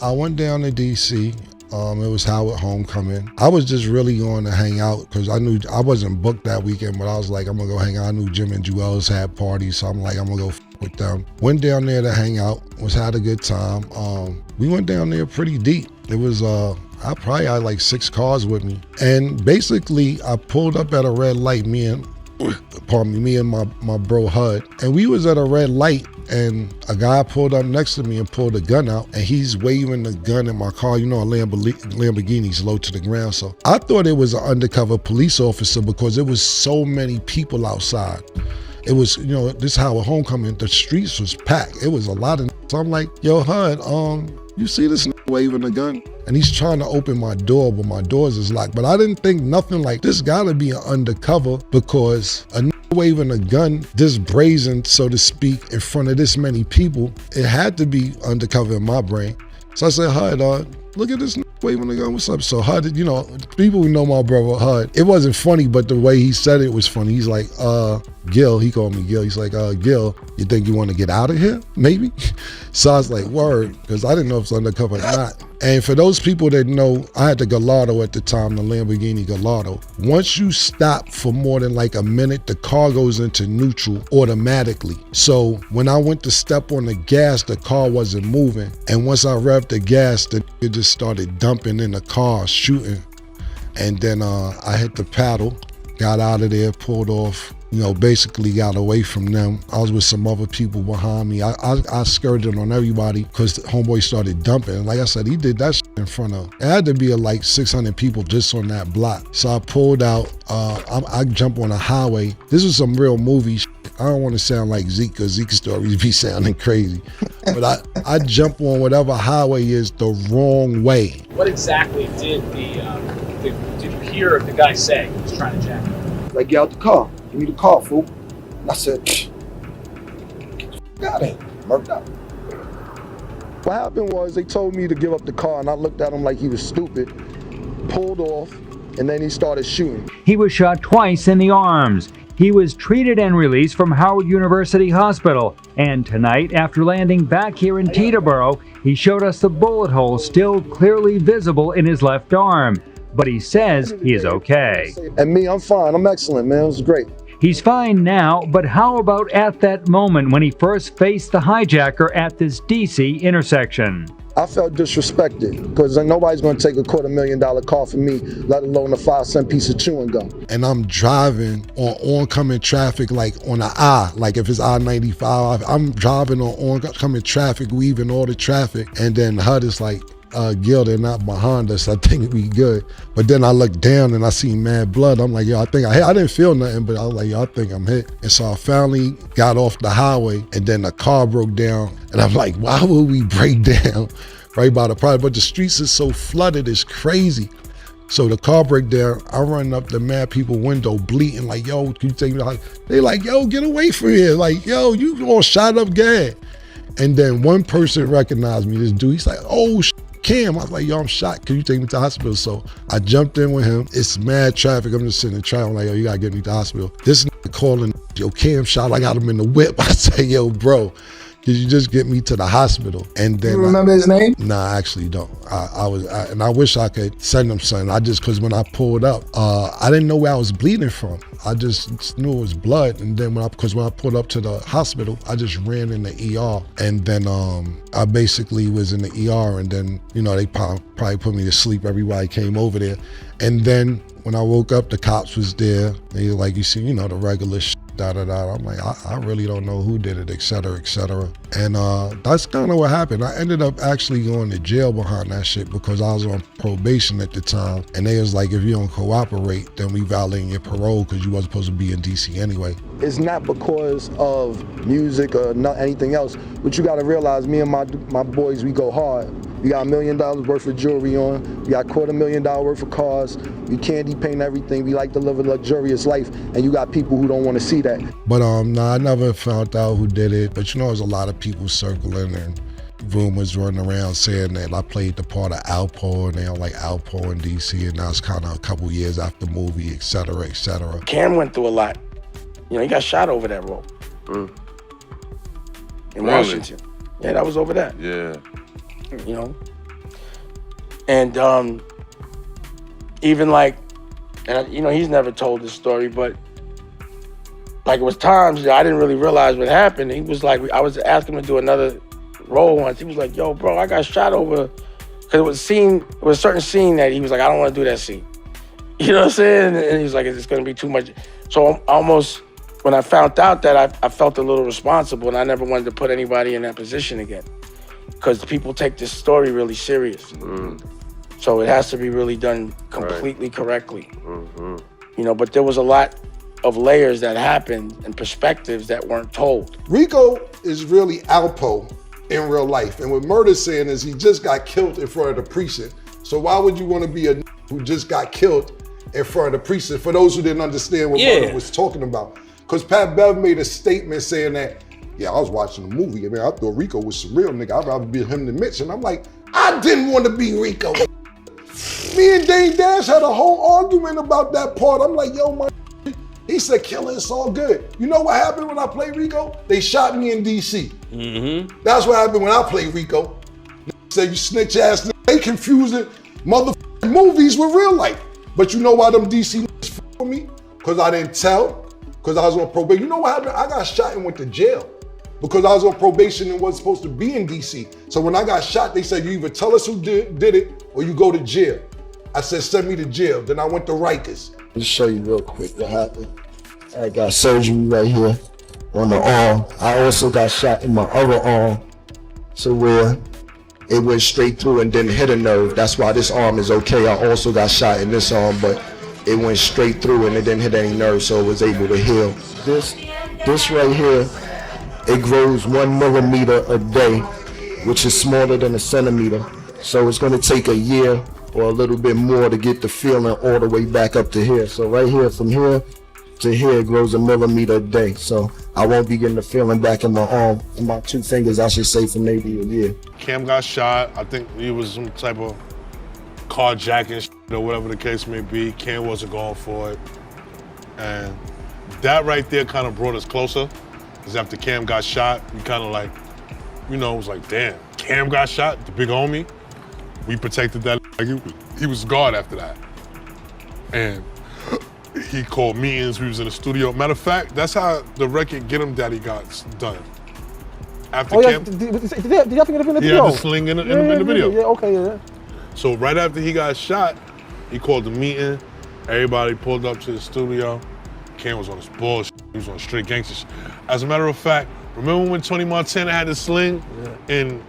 I went down to DC. It was Howard homecoming. I was just really going to hang out because I knew I wasn't booked that weekend, but I was like, I'm gonna go hang out. I knew Jim and Jewels had parties, so I'm like, I'm gonna go with them. Went down there to hang out, had a good time. We went down there pretty deep. It was, I probably had like 6 cars with me. And basically I pulled up at a red light, me and my bro HUD. And we was at a red light and a guy pulled up next to me and pulled a gun out and he's waving the gun in my car. You know, a Lamborghini's low to the ground. So I thought it was an undercover police officer because there was so many people outside. It was, you know, this Howard homecoming, the streets was packed. It was a lot of, so I'm like, yo HUD, you see this waving a gun? And he's trying to open my door, but my doors is locked. But I didn't think nothing like this gotta be an undercover because a waving a gun this brazen, so to speak, in front of this many people, it had to be undercover in my brain. So I said, HUD, look at this waving a gun, what's up? So HUD, you know, people who know my brother HUD, it wasn't funny, but the way he said it was funny. He's like, Gil, he called me Gil. He's like, Gil, you think you want to get out of here? Maybe? So I was like, word, because I didn't know if it's undercover or not. And for those people that know, I had the Gallardo at the time, the Lamborghini Gallardo. Once you stop for more than like a minute, the car goes into neutral automatically. So when I went to step on the gas, the car wasn't moving. And once I revved the gas, it just started dumping in the car, shooting. And then I hit the paddle, got out of there, pulled off, you know, basically got away from them. I was with some other people behind me. I skirted on everybody because the homeboy started dumping. And like I said, he did that shit in front of, it had to be like 600 people just on that block. So I pulled out, I jumped on a highway. This was some real movie shit. I don't want to sound like Zeke because Zeke's stories be sounding crazy. But I jump on whatever highway is the wrong way. What exactly did did you hear the guy say he was trying to jack you? Like, get out the car. Give me the car, fool. And I said, get the f*** out of here. Murked out. What happened was they told me to give up the car and I looked at him like he was stupid, pulled off, and then he started shooting. He was shot twice in the arms. He was treated and released from Howard University Hospital. And tonight, after landing back here in Teterboro, he showed us the bullet hole still clearly visible in his left arm. But he says he is okay. And me, I'm fine. I'm excellent, man. It was great. He's fine now, but how about at that moment when he first faced the hijacker at this DC intersection? I felt disrespected because nobody's going to take a $250,000 car from me, let alone a 5-cent piece of chewing gum. And I'm driving on oncoming traffic, like on an I, like if it's I-95, I'm driving on oncoming traffic, weaving all the traffic, and then HUD is like, Gil, they're not behind us. I think we good. But then I look down and I see mad blood. I'm like, yo, I think I hit. I didn't feel nothing, but I was like, yo, I think I'm hit. And so I finally got off the highway and then the car broke down. And I'm like, why would we break down right by the project? But the streets is so flooded, it's crazy. So the car break down, I run up the mad people window bleeding like, yo, can you take me to the hospital? They like, yo, get away from here. Like, yo, you all shot up gas. And then one person recognized me, this dude, he's like, oh, Cam, I was like, yo, I'm shot. Can you take me to the hospital? So I jumped in with him. It's mad traffic. I'm just sitting in traffic. I'm like, yo, you gotta get me to the hospital. This calling, yo, Cam shot. I got him in the whip. I say, yo, bro, could you just get me to the hospital? And then You remember his name? Nah, I actually don't. And I wish I could send him something. Cause when I pulled up, I didn't know where I was bleeding from. I just knew it was blood. And then when I pulled up to the hospital, I just ran in the ER. And then I basically was in the ER and then, you know, they probably put me to sleep. Everybody came over there. And then when I woke up, the cops was there. They were like, you see, you know, the regular shit. I'm like, I really don't know who did it, et cetera, et cetera. And that's kind of what happened. I ended up actually going to jail behind that shit because I was on probation at the time. And they was like, if you don't cooperate, then we violating your parole because you wasn't supposed to be in DC anyway. It's not because of music or not anything else, but you gotta realize me and my boys, we go hard. We got $1 million worth of jewelry on. We got $250,000 worth of cars. We candy paint everything. We like to live a luxurious life. And you got people who don't want to see that. But I never found out who did it. But you know, there's a lot of people circling and rumors running around saying that I played the part of Alpo and they don't like Alpo in DC. And that was kind of a couple years after the movie, et cetera, et cetera. Cam went through a lot. You know, he got shot over that road. In Washington. Yeah, that was over that. Yeah. You know, And even like, and you know, he's never told this story, but like it was times I didn't really realize what happened. He was like, I was asking him to do another role once. He was like, yo, bro, I got shot over, because it was a certain scene that he was like, I don't want to do that scene. You know what I'm saying? And he was like, it's going to be too much. So almost, when I found out that, I felt a little responsible, and I never wanted to put anybody in that position again, because people take this story really serious. So it has to be really done completely correctly. You know, but there was a lot of layers that happened and perspectives that weren't told. Rico is really Alpo in real life. And what Murder's saying is he just got killed in front of the precinct. So why would you want to be a who just got killed in front of the precinct, for those who didn't understand what Murder was talking about? Because Pat Bev made a statement saying that, yeah, I was watching the movie. I mean, I thought Rico was some real nigga. I'd rather be him than Mitch. And I'm like, I didn't want to be Rico. Me and Dane Dash had a whole argument about that part. I'm like, yo, my. He said, Killer, it's all good. You know what happened when I played Rico? They shot me in DC. That's what happened when I played Rico. Say you snitch ass, they confusing motherfucking movies with real life. But you know why them DC for me? Because I didn't tell, because I was on probation. You know what happened? I got shot and went to jail because I was on probation and wasn't supposed to be in DC. So when I got shot, they said, you either tell us who did it or you go to jail. I said, send me to jail. Then I went to Rikers. Just show you real quick what happened. I got surgery right here on the arm. I also got shot in my other arm, so where it went straight through and didn't hit a nerve. That's why this arm is okay. I also got shot in this arm, but it went straight through and it didn't hit any nerves, so it was able to heal. This right here, it grows 1 millimeter a day, which is smaller than a centimeter. So it's gonna take a year or a little bit more to get the feeling all the way back up to here. So right here, from here to here, it grows 1 millimeter a day. So I won't be getting the feeling back in my arm, in my 2 fingers, I should say, for maybe a year. Cam got shot. I think he was some type of carjacking or whatever the case may be. Cam wasn't going for it. And that right there kind of brought us closer. Because after Cam got shot, we kind of like, you know, it was like, damn, Cam got shot, the big homie. We protected that. Like he was God after that. And he called meetings. We was in the studio. Matter of fact, that's how the record Get 'Em Daddy got done. After Cam, did you have to get in the video? he had the sling in the video. Yeah, okay, yeah. So right after he got shot, he called the meeting. Everybody pulled up to the studio. Cam was on his bullshit. He was on straight gangster shit. As a matter of fact, remember when Tony Montana had the sling in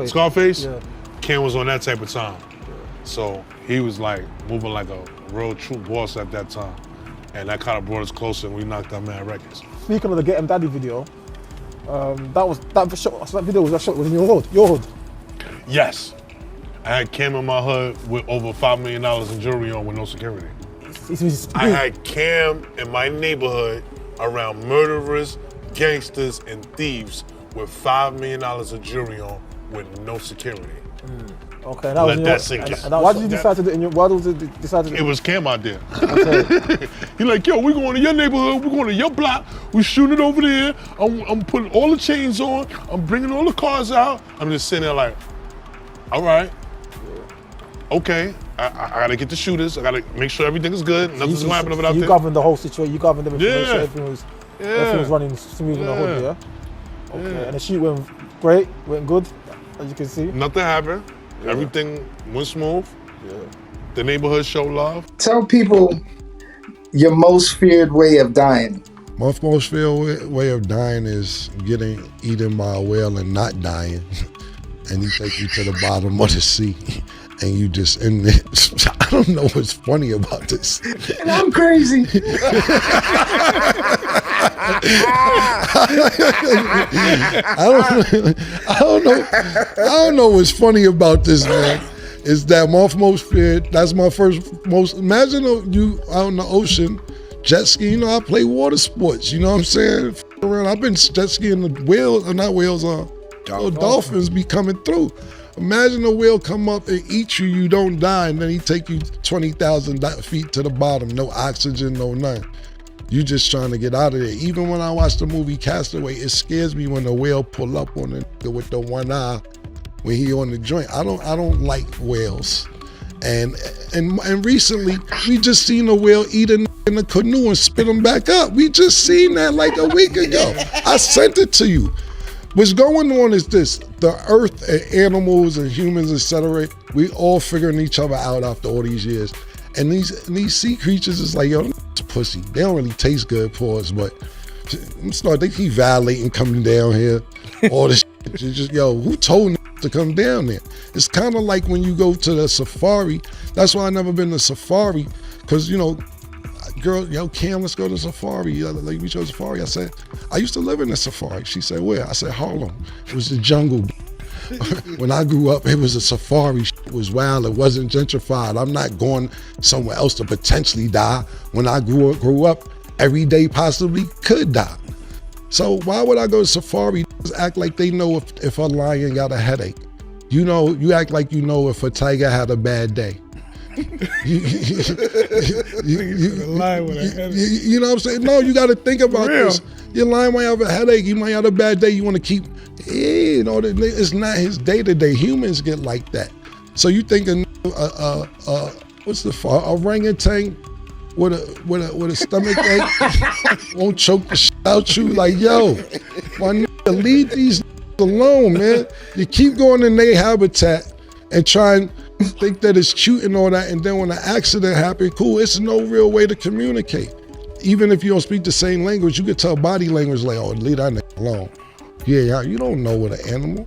Scarface? Yeah. Cam was on that type of time. So he was like moving like a real true boss at that time. And that kind of brought us closer and we knocked out mad records. Speaking of the Get 'Em Daddy video, that video was shot in your hood. Yes. I had Cam in my hood with over $5 million in jewelry on with no security. I had Cam in my neighborhood around murderers, gangsters, and thieves with $5 million of jewelry on with no security. Okay, Let that sink in. Why did you decide to do it in your? Why did you decide to do it? It was Cam out there. Okay. He like, yo, we going to your neighborhood, we going to your block, we shooting it over there. I'm putting all the chains on, I'm bringing all the cars out. I'm just sitting there like, all right, okay, I gotta get the shooters, I gotta make sure everything is good, nothing's gonna happen over out there. You governed the whole situation, you governed everything, make sure everything was running smooth in the hood, yeah? Okay, and the shoot went great, went good, as you can see. Nothing happened. Everything went smooth. The neighborhood showed love. Tell people your most feared way of dying. My most feared way of dying is getting eaten by a whale and not dying. And he take you to the bottom of the sea and you just in it. I don't know what's funny about this. And I'm crazy. I don't know what's funny about this, man. Is that my most feared, that's my most, imagine you out in the ocean, jet ski, you know, I play water sports, you know what I'm saying? Around, I've been jet skiing the whales, not whales, dolphins be coming through. Imagine a whale come up and eat you, you don't die, and then he take you 20,000 feet to the bottom, no oxygen, no nothing. You just trying to get out of there. Even when I watch the movie Castaway, it scares me when the whale pull up on the nigga with the one eye when he on the joint. I don't like whales. And recently we just seen a whale eat a in the canoe and spit him back up. We just seen that like a week ago. I sent it to you. What's going on is this: the earth and animals and humans, etc. We all figuring each other out after all these years. And these sea creatures is like, yo, it's pussy. They don't really taste good, pause, but they keep violating coming down here. All this shit. Just, yo, who told to come down there? It's kind of like when you go to the safari. That's why I never been to safari, because girl, yo, Cam, let's go to safari. Like, we chose safari. I said, I used to live in a safari. She said, where? I said, Harlem. It was the jungle. When I grew up, it was a safari. It was wild. It wasn't gentrified. I'm not going somewhere else to potentially die. When I grew up, every day possibly could die. So why would I go to safari? Act like they know if a lion got a headache. You act like you know if a tiger had a bad day. You know what I'm saying? No, you got to think about this. Your lion might have a headache. He might have a bad day. You want to keep, it's not his day-to-day. Humans get like that. So you think orangutan with a stomach ache won't choke the shit out you? Like, yo, my nigga, leave these alone, man. You keep going in their habitat and try and think that it's cute and all that, and then when an accident happens, cool, it's no real way to communicate. Even if you don't speak the same language, you can tell body language like, oh, leave that nigga alone. Yeah, you don't know what an animal.